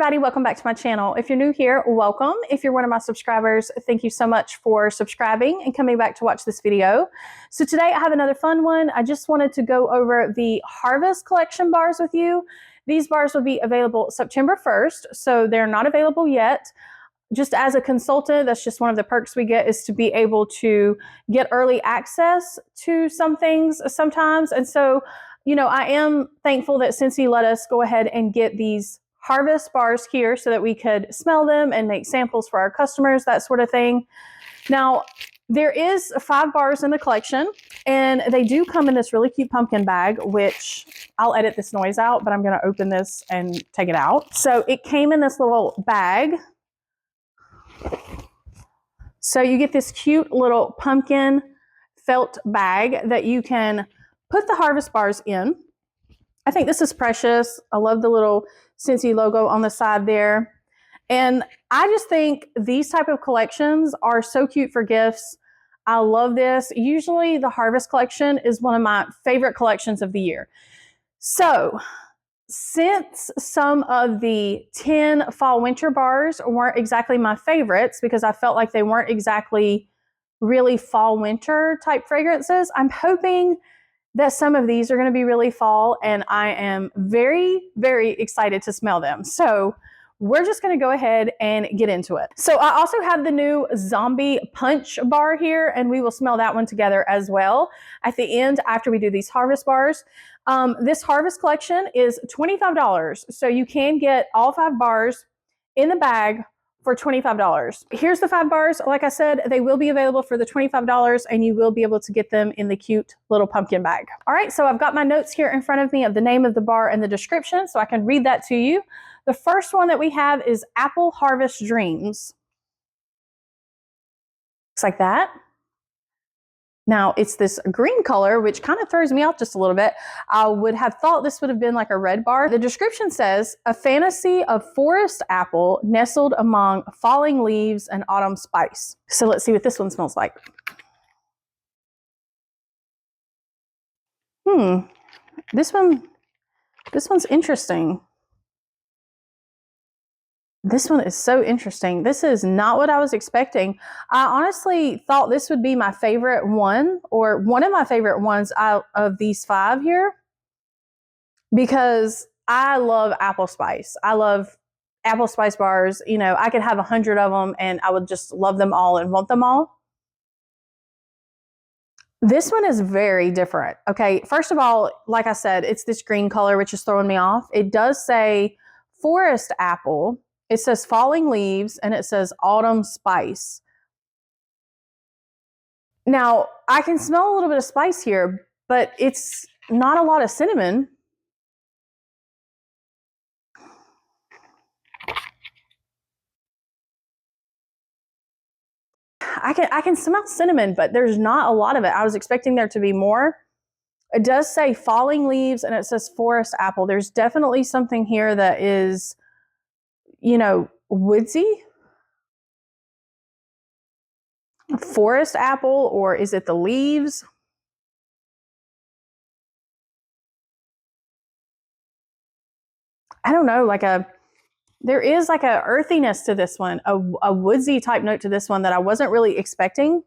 everybody, welcome back to my channel. If you're new here, welcome. If you're one of my subscribers, thank you so much for subscribing and coming back to watch this video. So today I have another fun one. I just wanted to go over the Harvest Collection bars with you. These bars will be available September 1st, so they're not available yet. Just as a consultant, that's just one of the perks we get, is to be able to get early access to some things sometimes. And so, you know, I am thankful that Scentsy let us go ahead and get these Harvest bars here so that we could smell them and make samples for our customers, that sort of thing. Now, there is 5 bars in the collection, and they do come in this really cute pumpkin bag, which I'll edit this noise out, but I'm going to open this and take it out. So it came in this little bag. So you get this cute little pumpkin felt bag that you can put the Harvest bars in. I think this is precious. I love the little Scentsy logo on the side there. And I just think these type of collections are so cute for gifts. I love this. Usually the Harvest collection is one of my favorite collections of the year. So since some of the 10 fall winter bars weren't exactly my favorites because I felt like they weren't exactly really fall winter type fragrances, I'm hoping that some of these are going to be really fall, and I am very, very excited to smell them. So we're just going to go ahead and get into it. So I also have the new Zombie Punch bar here, and we will smell that one together as well at the end after we do these Harvest bars. This Harvest collection is $25, so you can get all 5 bars in the bag for $25. Here's the 5 bars. Like I said, they will be available for the $25, and you will be able to get them in the cute little pumpkin bag. All right, so I've got my notes here in front of me of the name of the bar and the description, so I can read that to you. The first one that we have is Apple Harvest Dreams. Looks like that. Now, it's this green color, which kind of throws me off just a little bit. I would have thought this would have been like a red bar. The description says, a fantasy of forest apple nestled among falling leaves and autumn spice. So let's see what this one smells like. This one's interesting. This one is so interesting. This is not what I was expecting. I honestly thought this would be my favorite one, or one of my favorite ones out of these 5 here, because I love apple spice. I love apple spice bars. You know, I could have 100 of them and I would just love them all and want them all. This one is very different. Okay, first of all, like I said, it's this green color, which is throwing me off. It does say forest apple. It says falling leaves, and it says autumn spice. Now, I can smell a little bit of spice here, but it's not a lot of cinnamon. I can smell cinnamon, but there's not a lot of it. I was expecting there to be more. It does say falling leaves, and it says forest apple. There's definitely something here that is, you know, woodsy. Forest apple, or is it the leaves? I don't know, there is like a earthiness to this one, a woodsy type note to this one that I wasn't really expecting.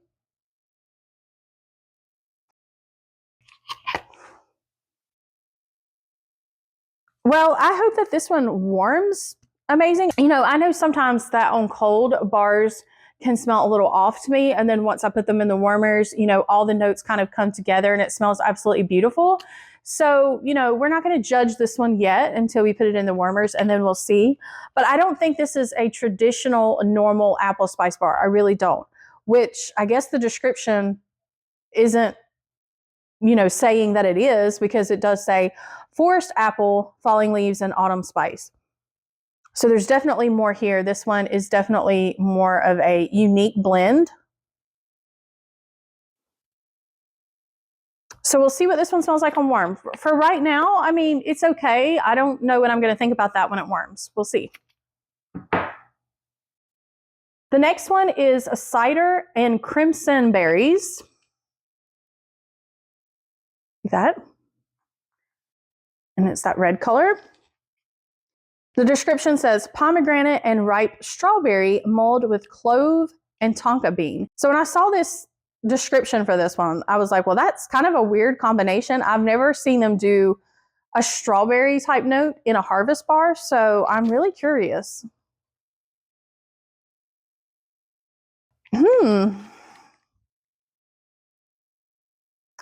Well, I hope that this one warms amazing. You know, I know sometimes that on cold bars can smell a little off to me, and then once I put them in the warmers, you know, all the notes kind of come together and it smells absolutely beautiful. So, you know, we're not going to judge this one yet until we put it in the warmers, and then we'll see. But I don't think this is a traditional, normal apple spice bar. I really don't, which I guess the description isn't, you know, saying that it is, because it does say forest apple, falling leaves, and autumn spice. So there's definitely more here. This one is definitely more of a unique blend. So we'll see what this one smells like on warm. For right now, I mean, it's okay. I don't know what I'm going to think about that when it warms. We'll see. The next one is a Cider and Crimson Berries. Like that. And it's that red color. The description says pomegranate and ripe strawberry mulled with clove and tonka bean. So when I saw this description for this one, I was like, well, that's kind of a weird combination. I've never seen them do a strawberry type note in a harvest bar, so I'm really curious.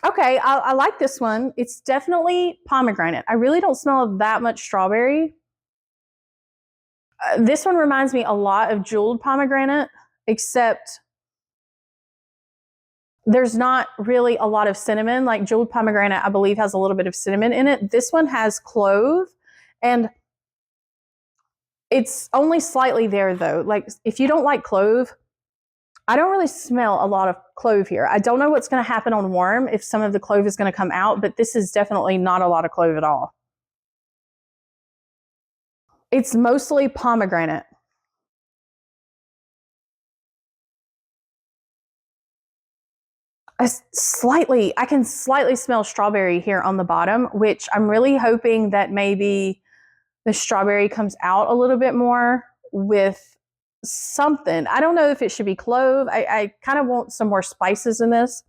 Okay, I like this one. It's definitely pomegranate. I really don't smell that much strawberry. This one reminds me a lot of jeweled pomegranate, except there's not really a lot of cinnamon. Like jeweled pomegranate, I believe, has a little bit of cinnamon in it. This one has clove, and it's only slightly there though. Like if you don't like clove, I don't really smell a lot of clove here. I don't know what's going to happen on warm, if some of the clove is going to come out, but this is definitely not a lot of clove at all. It's mostly pomegranate. I can slightly smell strawberry here on the bottom, which I'm really hoping that maybe the strawberry comes out a little bit more with something. I don't know if it should be clove. I kind of want some more spices in this.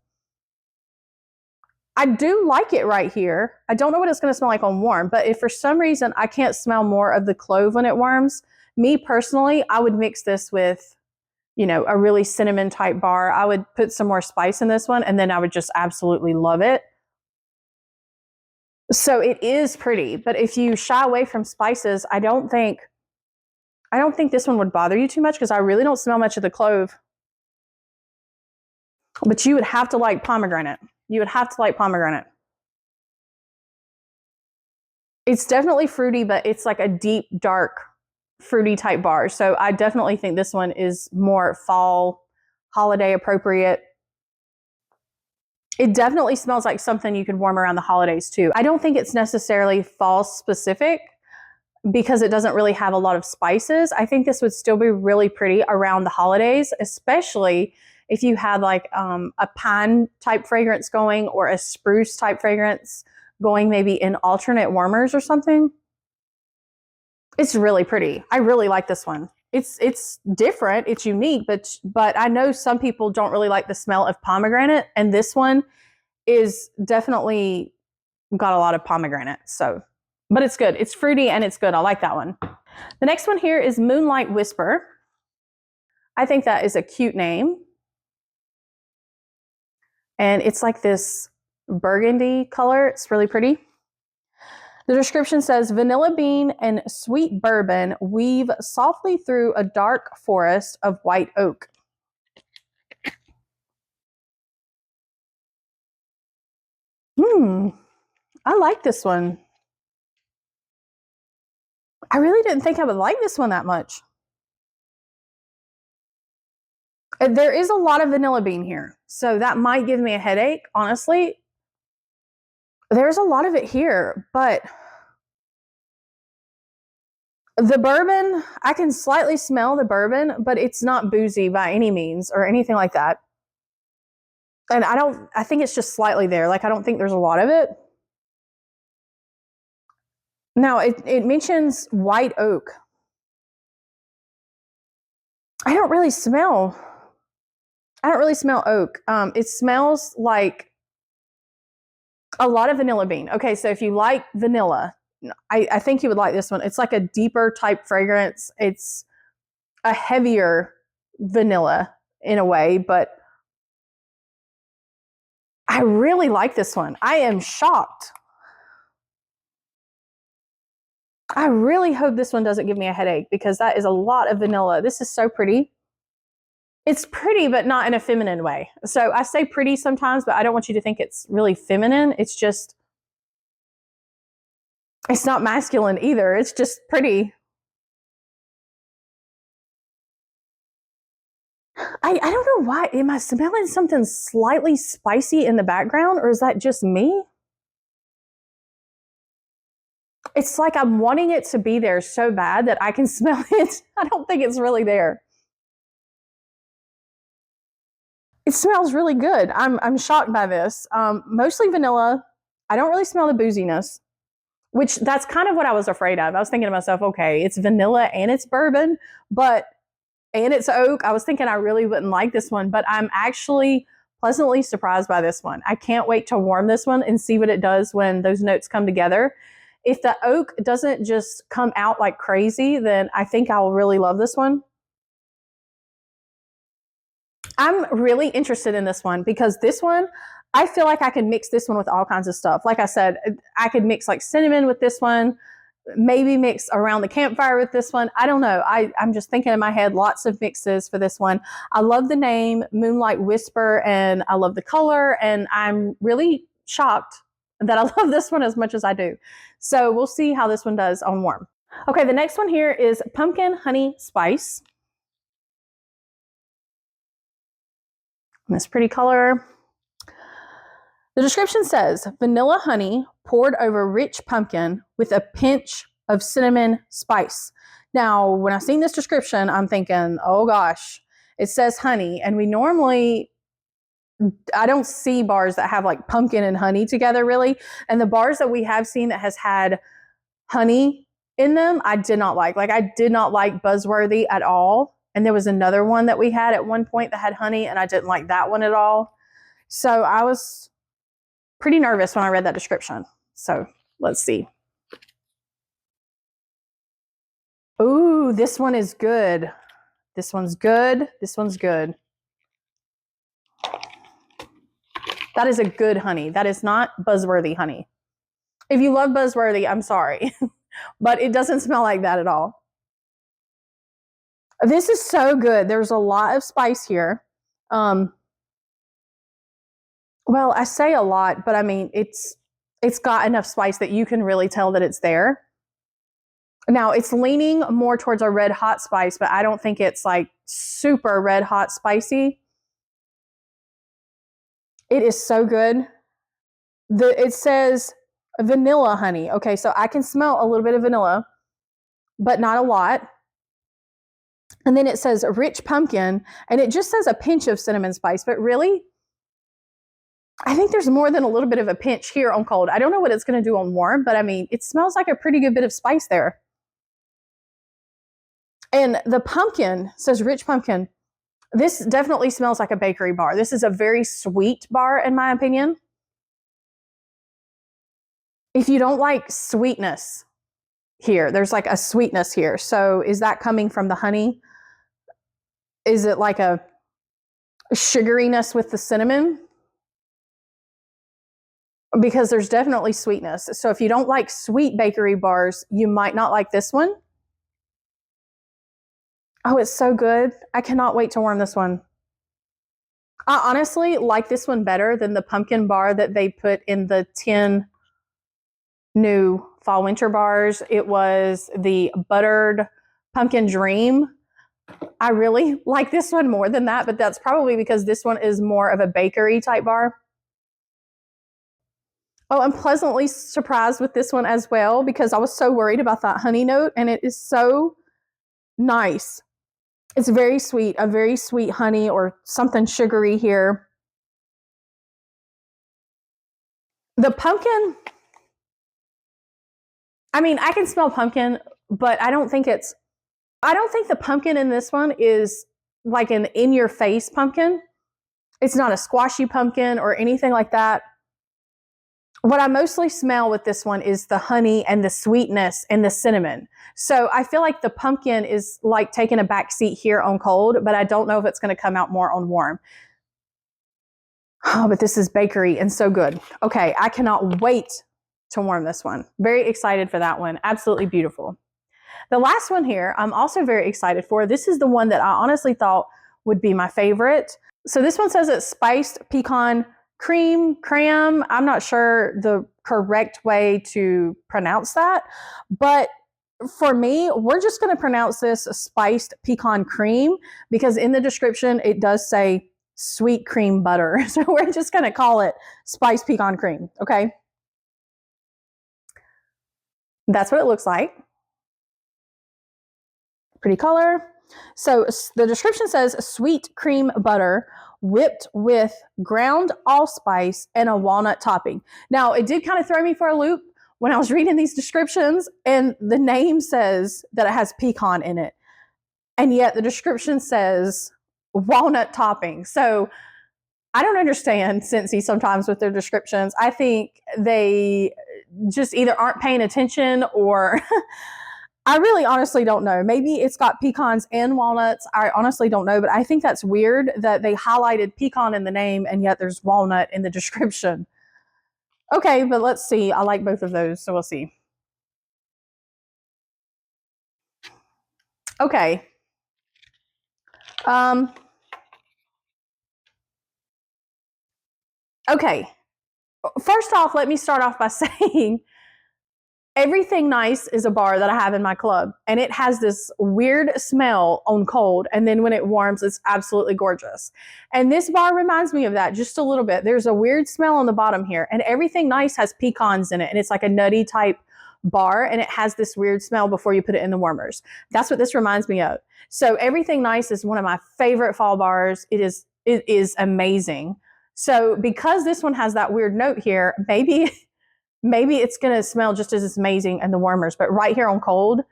I do like it right here. I don't know what it's going to smell like on warm, but if for some reason I can't smell more of the clove when it warms, me personally, I would mix this with, you know, a really cinnamon type bar. I would put some more spice in this one, and then I would just absolutely love it. So it is pretty, but if you shy away from spices, I don't think this one would bother you too much, because I really don't smell much of the clove. But you would have to like pomegranate. You would have to like pomegranate. It's definitely fruity, but it's like a deep, dark, fruity type bar. So I definitely think this one is more fall, holiday appropriate. It definitely smells like something you could warm around the holidays too. I don't think it's necessarily fall specific, because it doesn't really have a lot of spices. I think this would still be really pretty around the holidays, especially if you had like a pine type fragrance going, or a spruce type fragrance going, maybe in alternate warmers or something. It's really pretty. I really like this one. It's different, it's unique, but I know some people don't really like the smell of pomegranate, and this one is definitely got a lot of pomegranate. So, but it's good. It's fruity and it's good. I like that one. The next one here is Moonlight Whisper. I think that is a cute name. And it's like this burgundy color. It's really pretty. The description says, vanilla bean and sweet bourbon weave softly through a dark forest of white oak. I like this one. I really didn't think I would like this one that much. There is a lot of vanilla bean here, so that might give me a headache, honestly. There's a lot of it here, but the bourbon, I can slightly smell the bourbon, but it's not boozy by any means or anything like that. And I think it's just slightly there. Like, I don't think there's a lot of it. Now, it mentions white oak. I don't really smell oak. It smells like a lot of vanilla bean. Okay, so if you like vanilla, I think you would like this one. It's like a deeper type fragrance. It's a heavier vanilla in a way, but I really like this one. I am shocked. I really hope this one doesn't give me a headache, because that is a lot of vanilla. This is so pretty. It's pretty, but not in a feminine way. So I say pretty sometimes, but I don't want you to think it's really feminine. It's just, it's not masculine either. It's just pretty. I don't know why. Am I smelling something slightly spicy in the background, or is that just me? It's like I'm wanting it to be there so bad that I can smell it. I don't think it's really there. It smells really good. I'm shocked by this. Mostly vanilla. I don't really smell the booziness. which that's kind of what I was afraid of. I was thinking to myself, okay, it's vanilla and it's bourbon, and it's oak. I was thinking I really wouldn't like this one, but I'm actually pleasantly surprised by this one. I can't wait to warm this one and see what it does when those notes come together. If the oak doesn't just come out like crazy, then I think I'll really love this one. I'm really interested in this one because this one, I feel like I can mix this one with all kinds of stuff. Like I said, I could mix like cinnamon with this one, maybe mix around the campfire with this one. I don't know. I'm just thinking in my head, lots of mixes for this one. I love the name Moonlight Whisper and I love the color, and I'm really shocked that I love this one as much as I do. So we'll see how this one does on warm. Okay, the next one here is Pumpkin Honey Spice. This pretty color. The description says, vanilla honey poured over rich pumpkin with a pinch of cinnamon spice. Now, when I seen this description, I'm thinking, oh gosh, it says honey, and we normally, I don't see bars that have like pumpkin and honey together really. And the bars that we have seen that has had honey in them, I did not like. Like I did not like Buzzworthy at all. And there was another one that we had at one point that had honey, and I didn't like that one at all. So I was pretty nervous when I read that description. So let's see. Ooh, this one is good. This one's good. This one's good. That is a good honey. That is not Buzzworthy honey. If you love Buzzworthy, I'm sorry. But it doesn't smell like that at all. This is so good. There's a lot of spice here. Well, I say a lot, but I mean, it's got enough spice that you can really tell that it's there. Now, it's leaning more towards a red hot spice, but I don't think it's like super red hot spicy. It is so good. It says vanilla honey. Okay, so I can smell a little bit of vanilla, but not a lot. And then it says rich pumpkin, and it just says a pinch of cinnamon spice, but really, I think there's more than a little bit of a pinch here on cold. I don't know what it's going to do on warm, but I mean, it smells like a pretty good bit of spice there. And the pumpkin says rich pumpkin. This definitely smells like a bakery bar. This is a very sweet bar, in my opinion. If you don't like sweetness here, there's like a sweetness here. So is that coming from the honey? Is it like a sugariness with the cinnamon? Because there's definitely sweetness. So if you don't like sweet bakery bars, you might not like this one. Oh, it's so good. I cannot wait to warm this one. I honestly like this one better than the pumpkin bar that they put in the 10 new fall winter bars. It was the buttered pumpkin dream. I really like this one more than that, but that's probably because this one is more of a bakery type bar. Oh, I'm pleasantly surprised with this one as well because I was so worried about that honey note, and it is so nice. It's very sweet, a very sweet honey or something sugary here. The pumpkin, I mean, I can smell pumpkin, but I don't think the pumpkin in this one is like an in-your-face pumpkin. It's not a squashy pumpkin or anything like that. What I mostly smell with this one is the honey and the sweetness and the cinnamon. So I feel like the pumpkin is like taking a back seat here on cold, but I don't know if it's going to come out more on warm. Oh, but this is bakery and so good. Okay, I cannot wait to warm this one. Very excited for that one. Absolutely beautiful. The last one here, I'm also very excited for. This is the one that I honestly thought would be my favorite. So this one says it's spiced pecan crème. I'm not sure the correct way to pronounce that, but for me, we're just going to pronounce this spiced pecan cream because in the description, it does say sweet cream butter. So we're just going to call it spiced pecan cream. Okay. That's what it looks like. Pretty color. So the description says sweet cream butter whipped with ground allspice and a walnut topping. Now, it did kind of throw me for a loop when I was reading these descriptions, and the name says that it has pecan in it, and yet the description says walnut topping. So I don't understand Scentsy sometimes with their descriptions. I think they just either aren't paying attention, or I really honestly don't know. Maybe it's got pecans and walnuts. I honestly don't know, but I think that's weird that they highlighted pecan in the name and yet there's walnut in the description. Okay, but let's see. I like both of those, so we'll see. Okay. Okay. First off, let me start off by saying Everything Nice is a bar that I have in my club, and it has this weird smell on cold, and then when it warms, it's absolutely gorgeous. And this bar reminds me of that just a little bit. There's a weird smell on the bottom here, and Everything Nice has pecans in it, and it's like a nutty type bar, and it has this weird smell before you put it in the warmers. That's what this reminds me of. So Everything Nice is one of my favorite fall bars. It is amazing. So because this one has that weird note here, maybe it's going to smell just as amazing in the warmers. But right here on cold,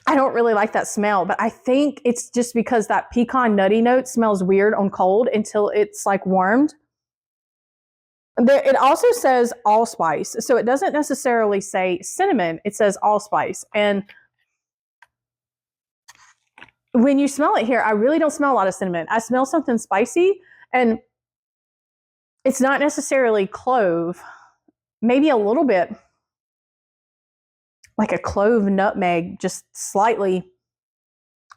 I don't really like that smell. But I think it's just because that pecan nutty note smells weird on cold until it's like warmed. It also says allspice. So it doesn't necessarily say cinnamon. It says allspice. And when you smell it here, I really don't smell a lot of cinnamon. I smell something spicy. And it's not necessarily clove. Maybe a little bit like a clove nutmeg, just slightly,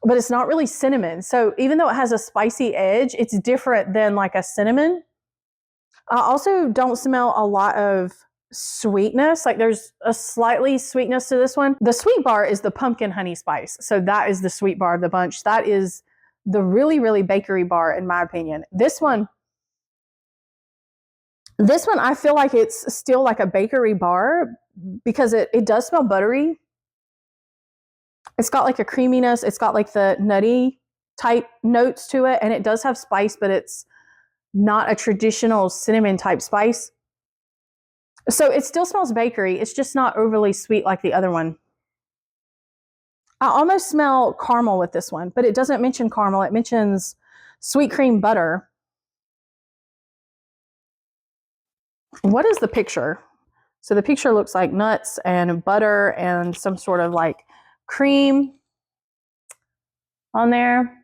but it's not really cinnamon. So even though it has a spicy edge, it's different than like a cinnamon. I also don't smell a lot of sweetness. Like there's a slightly sweetness to this one. The sweet bar is the pumpkin honey spice. So that is the sweet bar of the bunch. That is the really, really bakery bar in my opinion. This one, I feel like it's still like a bakery bar because it does smell buttery. It's got like a creaminess. It's got like the nutty type notes to it. And it does have spice, but it's not a traditional cinnamon type spice. So it still smells bakery. It's just not overly sweet like the other one. I almost smell caramel with this one, but it doesn't mention caramel. It mentions sweet cream butter. What is the picture? So the picture looks like nuts and butter and some sort of like cream on there.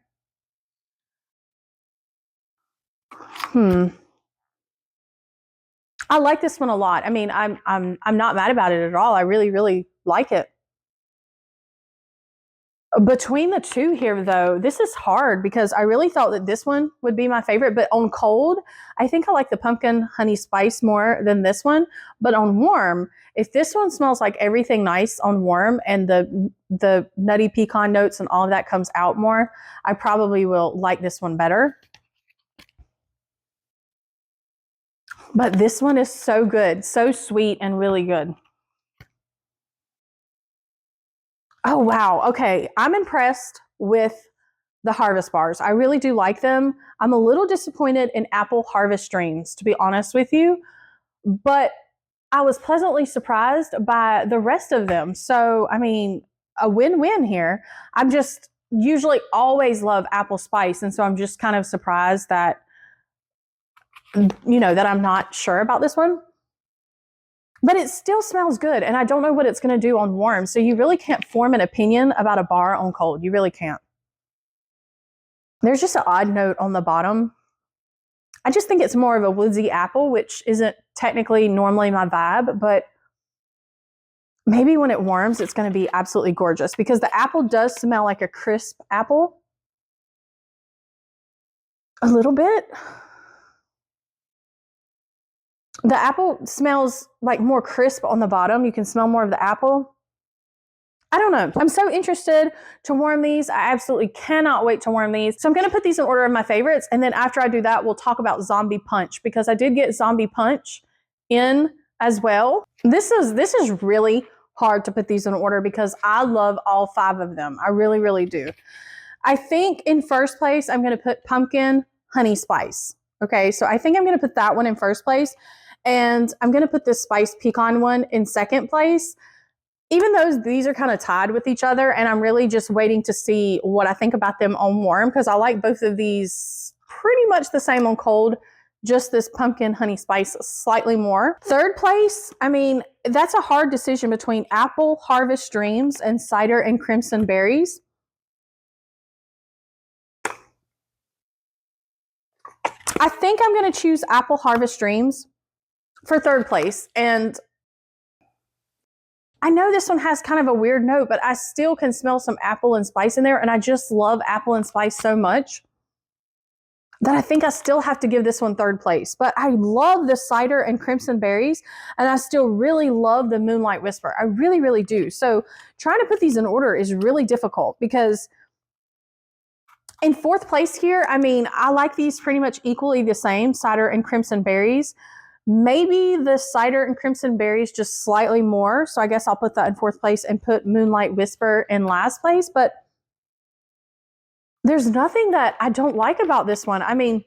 I like this one a lot. I mean, I'm not mad about it at all. I really, really like it. Between the two here, though, this is hard because I really thought that this one would be my favorite. But on cold, I think I like the pumpkin honey spice more than this one. But on warm, if this one smells like Everything Nice on warm and the nutty pecan notes and all of that comes out more, I probably will like this one better. But this one is so good, so sweet and really good. Oh, wow. Okay. I'm impressed with the harvest bars. I really do like them. I'm a little disappointed in Apple Harvest Dreams, to be honest with you, but I was pleasantly surprised by the rest of them. So, I mean, a win-win here. I'm just usually always love apple spice. And so I'm just kind of surprised that, that I'm not sure about this one. But it still smells good, and I don't know what it's going to do on warm. So you really can't form an opinion about a bar on cold. You really can't. There's just an odd note on the bottom. I just think it's more of a woodsy apple, which isn't technically normally my vibe, but maybe when it warms, it's going to be absolutely gorgeous because the apple does smell like a crisp apple. A little bit. The apple smells like more crisp on the bottom. You can smell more of the apple. I don't know. I'm so interested to warm these. I absolutely cannot wait to warm these. So I'm going to put these in order of my favorites. And then after I do that, we'll talk about Zombie Punch because I did get Zombie Punch in as well. This is really hard to put these in order because I love all 5 of them. I really, really do. I think in first place, I'm going to put Pumpkin Honey Spice. Okay, so I think I'm going to put that one in first place. And I'm going to put this spiced pecan one in second place, even though these are kind of tied with each other. And I'm really just waiting to see what I think about them on warm, because I like both of these pretty much the same on cold. Just this pumpkin honey spice slightly more. Third place, I mean, that's a hard decision between Apple Harvest Dreams and Cider and Crimson Berries. I think I'm going to choose Apple Harvest Dreams for third place. And I know this one has kind of a weird note, but I still can smell some apple and spice in there. And I just love apple and spice so much that I think I still have to give this one third place. But I love the Cider and Crimson Berries, and I still really love the Moonlight Whisper. I really, really do. So trying to put these in order is really difficult, because in fourth place here, I mean, I like these pretty much equally the same, Cider and Crimson Berries. Maybe the Cider and Crimson Berries just slightly more. So I guess I'll put that in fourth place and put Moonlight Whisper in last place. But there's nothing that I don't like about this one. I mean,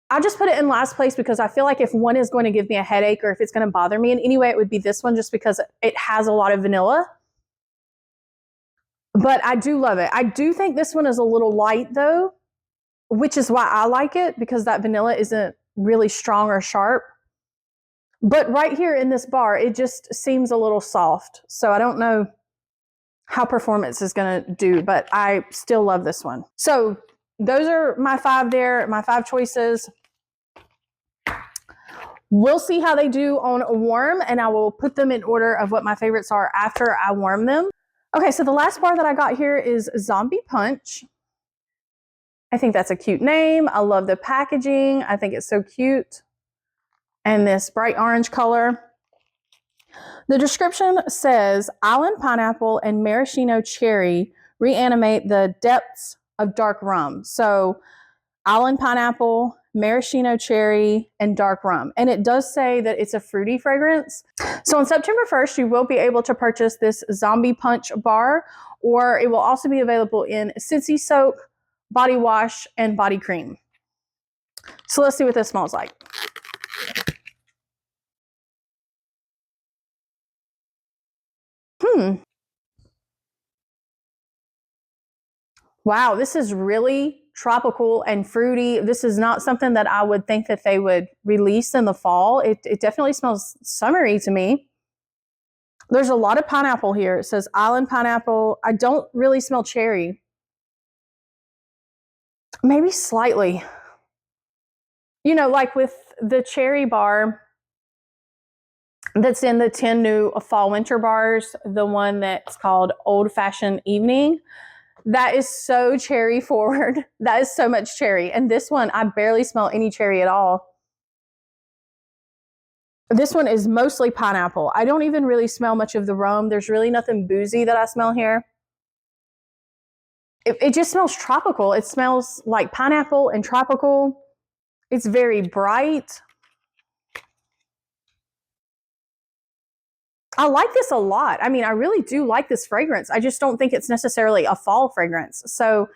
I just put it in last place because I feel like if one is going to give me a headache or if it's going to bother me in any way, it would be this one, just because it has a lot of vanilla. But I do love it. I do think this one is a little light though, which is why I like it, because that vanilla isn't really strong or sharp. But right here in this bar, it just seems a little soft. So I don't know how performance is going to do, but I still love this one. So those are my 5 there, my 5 choices. We'll see how they do on warm, and I will put them in order of what my favorites are after I warm them. Okay, so the last bar that I got here is Zombie Punch. I think that's a cute name. I love the packaging. I think it's so cute. And this bright orange color. The description says, island pineapple and maraschino cherry reanimate the depths of dark rum. So island pineapple, maraschino cherry, and dark rum. And it does say that it's a fruity fragrance. So on September 1st, you will be able to purchase this Zombie Punch bar, or it will also be available in Scentsy soap, body wash, and body cream. So let's see what this smells like. Wow, this is really tropical and fruity. This is not something that I would think that they would release in the fall. It definitely smells summery to me. There's a lot of pineapple here. It says island pineapple. I don't really smell cherry. Maybe slightly. You know, like with the cherry bar that's in the 10 new fall winter bars, the one that's called Old Fashioned Evening. That is so cherry forward. That is so much cherry. And this one, I barely smell any cherry at all. This one is mostly pineapple. I don't even really smell much of the rum. There's really nothing boozy that I smell here. It just smells tropical. It smells like pineapple and tropical. It's very bright. I like this a lot. I mean, I really do like this fragrance. I just don't think it's necessarily a fall fragrance. So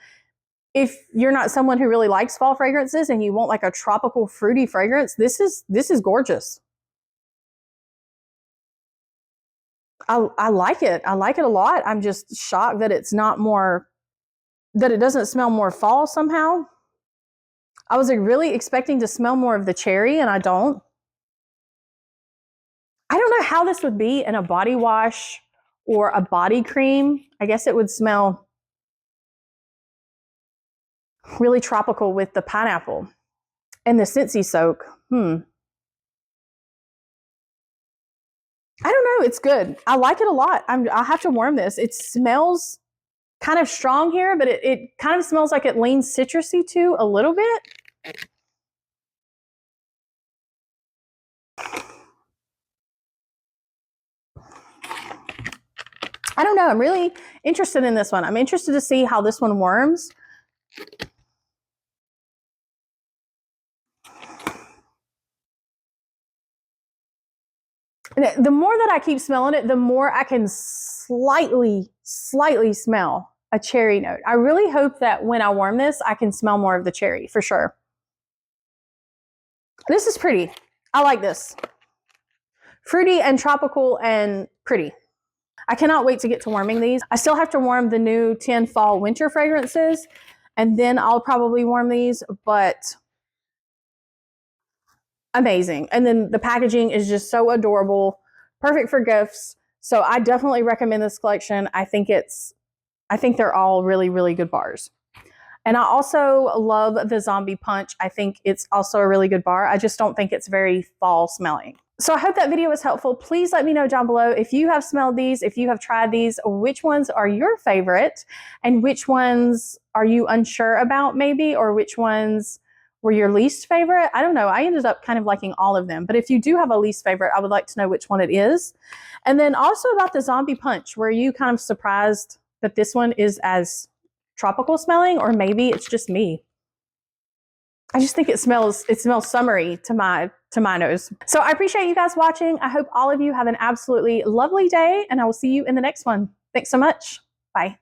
if you're not someone who really likes fall fragrances and you want like a tropical fruity fragrance, this is gorgeous. I like it. I like it a lot. I'm just shocked that it's not more, that it doesn't smell more fall somehow. I was like really expecting to smell more of the cherry, and I don't. I don't know how this would be in a body wash or a body cream. I guess it would smell really tropical with the pineapple and the Scentsy soak. I don't know. It's good. I like it a lot. I'll have to warm this. It smells kind of strong here, but it kind of smells like it leans citrusy too a little bit. I don't know. I'm really interested in this one. I'm interested to see how this one warms. And the more that I keep smelling it, the more I can slightly smell a cherry note. I really hope that when I warm this, I can smell more of the cherry for sure. This is pretty. I like this. Fruity and tropical and pretty. I cannot wait to get to warming these. I still have to warm the new 10 fall winter fragrances, and then I'll probably warm these, but amazing. And then the packaging is just so adorable, perfect for gifts. So I definitely recommend this collection. I think they're all really, really good bars. And I also love the Zombie Punch. I think it's also a really good bar. I just don't think it's very fall smelling. So I hope that video was helpful. Please let me know down below if you have smelled these, if you have tried these, which ones are your favorite and which ones are you unsure about maybe, or which ones were your least favorite. I don't know. I ended up kind of liking all of them. But if you do have a least favorite, I would like to know which one it is. And then also about the Zombie Punch, were you kind of surprised that this one is as tropical smelling, or maybe it's just me? I just think it smells summery to my nose. So I appreciate you guys watching. I hope all of you have an absolutely lovely day, and I will see you in the next one. Thanks so much. Bye.